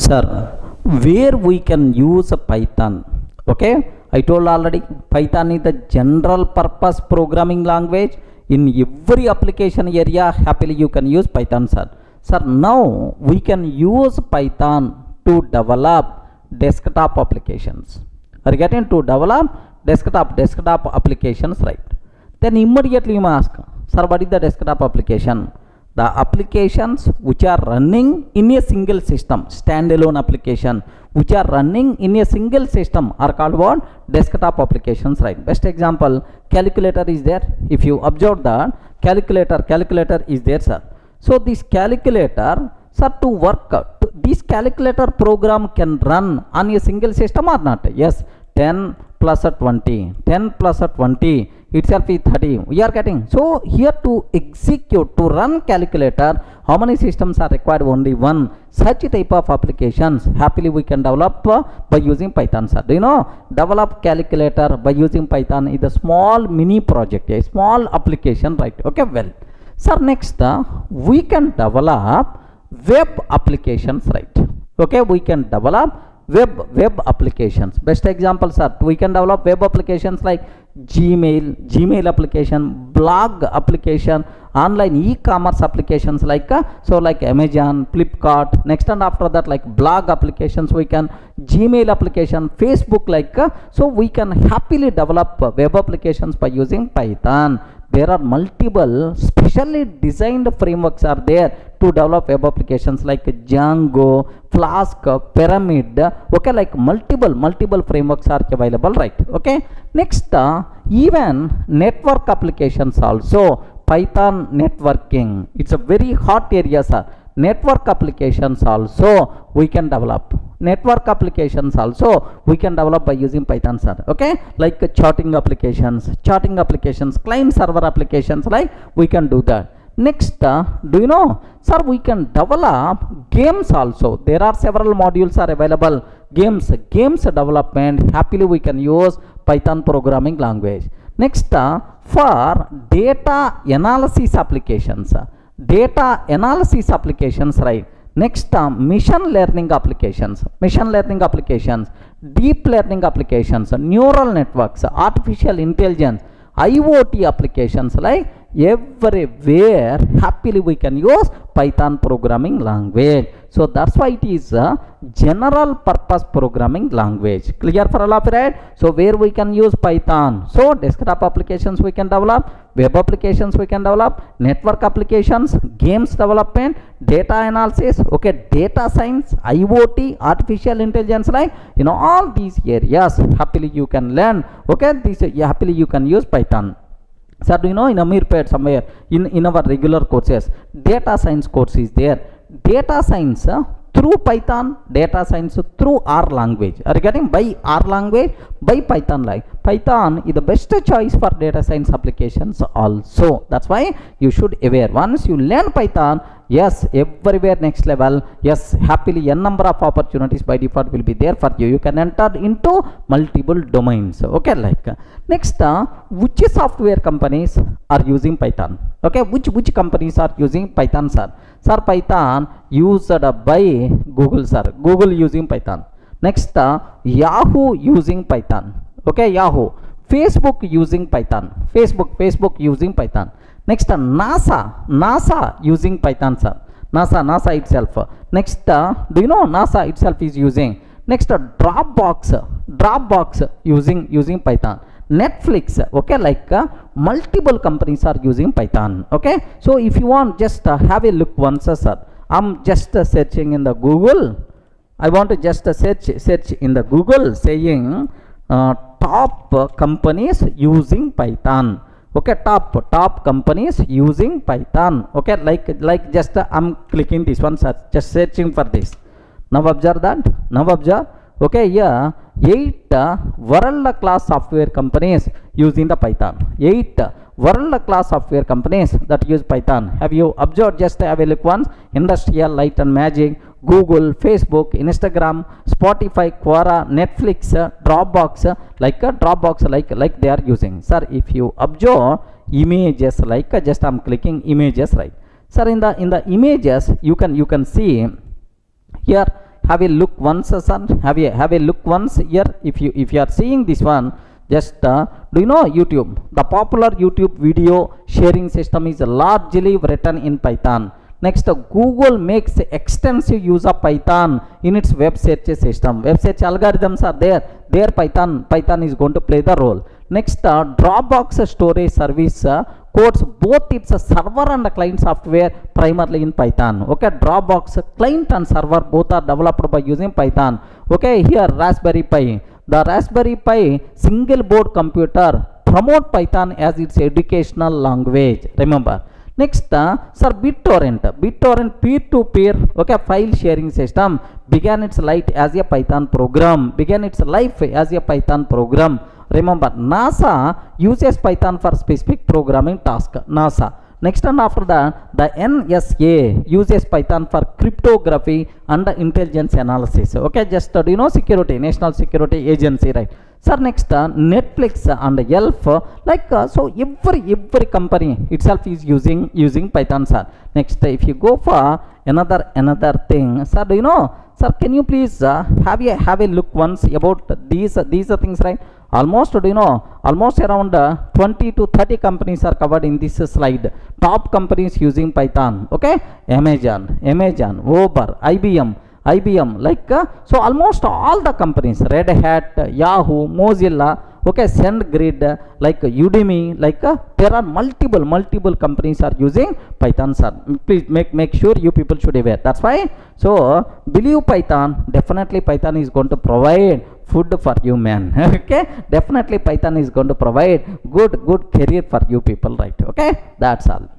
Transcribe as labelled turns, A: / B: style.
A: Sir, where we can use Python? Okay, I told already, Python is the general purpose programming language. In every application area, happily you can use Python, sir. Sir, now we can use Python to develop desktop applications. Are you getting? To develop desktop applications, right? Then immediately you must ask, sir, what is the desktop application? The applications which are running in a single system, standalone application which are running in a single system are called what? Desktop applications, right? Best example, calculator is there. If you observe that calculator is there, sir. So this calculator, sir, to work, this calculator program can run on a single system or not? Yes, 10 plus 20 itself is 30. We are getting. So here to execute, to run calculator, how many systems are required? Only one. Such type of applications happily we can develop by using Python, sir. Do you know, develop calculator by using Python is a small mini project, a small application, right? Okay, well, sir, next we can develop web applications, right? Okay, we can develop web applications. Best example, sir, we can develop web applications like Gmail application, blog application, online e-commerce applications like like Amazon, Flipkart. Next and after that, like blog applications, we can Gmail application, Facebook, like so we can happily develop web applications by using Python. There are multiple specially designed frameworks are there to develop web applications like Django, Flask, Pyramid. Okay, like multiple frameworks are available, right? Okay, next even network applications also, Python networking, it's a very hot area, sir. Network applications also we can develop. Network applications also we can develop by using Python, sir. Okay, like chatting applications, client server applications, like we can do that. Next, do you know, sir, we can develop games also. There are several modules are available. Games development, happily we can use Python programming language. Next, for data analysis applications, right? Next, machine learning applications, deep learning applications, neural networks, artificial intelligence, IoT applications, like everywhere happily we can use Python programming language. So that's why it is a general purpose programming language. Clear for all of you, right? So where we can use Python? So desktop applications we can develop, web applications we can develop, network applications, games development, data analysis, okay, data science, IoT, artificial intelligence, like all these areas happily you can learn. Okay, this happily you can use Python. Sir, do you know, in Amirpet somewhere in our regular courses, data science course is there. Data science through Python, data science through R language. Are you getting? By R language, by Python, like Python is the best choice for data science applications also. That's why you should aware. Once you learn Python, yes, everywhere next level, yes, happily n number of opportunities by default will be there for you. You can enter into multiple domains. Okay, like next, which software companies are using Python? Okay, which companies are using Python, sir? Sir, Python used by Google, sir. Google using Python. Next, Yahoo using Python. Okay, Yahoo. Facebook using Python. Facebook using Python. Next, NASA using Python, sir. NASA itself. Next, do you know NASA itself is using? Next, Dropbox using Python. Netflix, okay, like multiple companies are using Python. Okay, so if you want, just have a look once, sir. I'm just searching in the Google. I want to just search in the Google saying top companies using Python. Okay, top companies using Python. Okay, like just I'm clicking this one, sir, just searching for this. Now observe that. Okay, yeah, 8 world class software companies using the Python. 8 world class software companies that use Python. Have you observed? Just have a look once. Industrial Light and Magic, Google, Facebook, Instagram, Spotify, Quora, Netflix, Dropbox, like they are using. Sir, if you observe images, like just I'm clicking images, right? Sir, in the images you can see here have a look once, son. Have a look once here. If you are seeing this one, just do you know YouTube? The popular YouTube video sharing system is largely written in Python. Next, Google makes extensive use of Python in its web search system. Web search algorithms are there. There Python is going to play the role. Next, Dropbox storage service codes both its server and client software primarily in Python. Okay, Dropbox client and server both are developed by using Python. Okay, here Raspberry Pi. The Raspberry Pi single board computer promote Python as its educational language. Remember. Next, sir, BitTorrent peer-to-peer, okay, file sharing system began its life as a Python program. Remember, NASA uses Python for specific programming task. NASA. Next, and after that, the NSA uses Python for cryptography and intelligence analysis. Okay, just do you know security, National Security Agency, right? Sir, next, Netflix and Yelp, so every company itself is using Python, sir. Next, if you go for another thing, sir, do you know, sir, can you please have a look once about these things, right? Almost, do you know, almost around 20 to 30 companies are covered in this slide. Top companies using Python. Okay, Amazon, Uber, IBM, so almost all the companies, Red Hat, Yahoo, Mozilla, okay, SendGrid, like Udemy, there are multiple companies are using Python, sir. Please make sure you people should be aware. That's why, so believe Python, definitely Python is going to provide food for you, man. Okay, definitely Python is going to provide good career for you people, right? Okay, that's all.